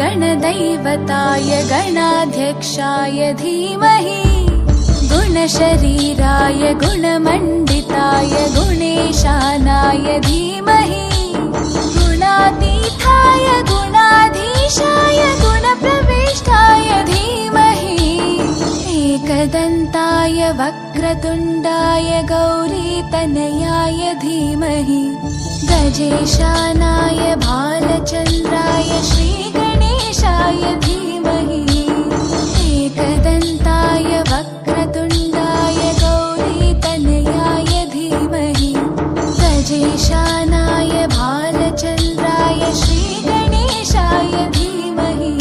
गणदैवताय गणाध्यक्षाय धीमहि गुणशरीराय गुणमण्डिताय गुणेशानाय धीमहि गुणातीताय गुणाधीशाय गुणप्रविष्टाय धीमहि एकदन्ताय वक्रतुण्डाय गौरीतनयाय धीमहि गजेशानाय भालचन्द्राय श्रीगणेशाय धीमहि एकदन्ताय वक्रतुण्डाय गौरीतनयाय धीमहि गजेशानाय भालचन्द्राय श्रीगणेशाय धीमहि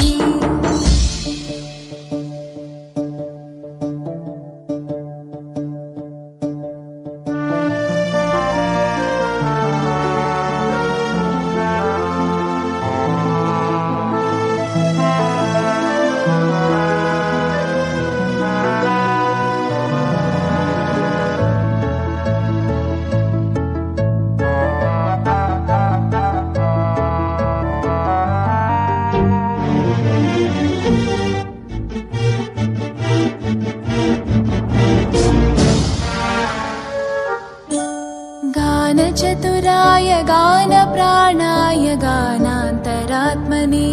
गानचतुराय गानप्राणाय गानान्तरात्मने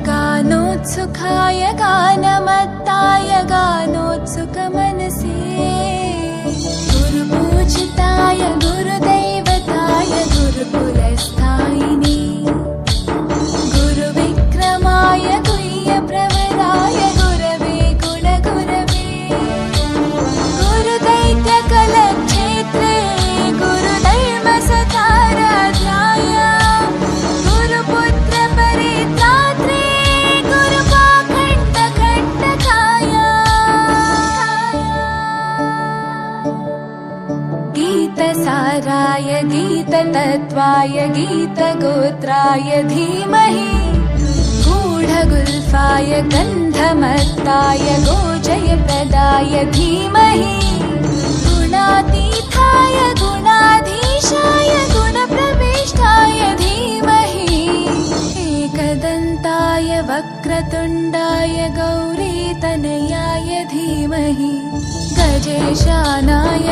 गानोत्सुकाय गानमत्ताय गानोत्सुकमनसे गुरुपूजिताय गुरुदैवताय गुरुकुलस्थायिने गुरुविक्रमाय गुह्यप्रवराय गुरवे गुणगुरवे गुरुदैत्यकलक्षेत्रे गुरुधर्मसताराध्याय गुरुपुत्रपरित्रात्रे गुरुपाखण्डकण्टकाय गीतसाराय गीततत्त्वाय गीतगोत्राय धीमहि गूढगुल्फाय गन्धमत्ताय गोजयप्रदाय धीमहि गुणातीताय गुणाधीशाय गुणप्रविष्टाय धीमहि एकदन्ताय वक्रतुण्डाय गौरीतनयाय धीमहि गजेशानाय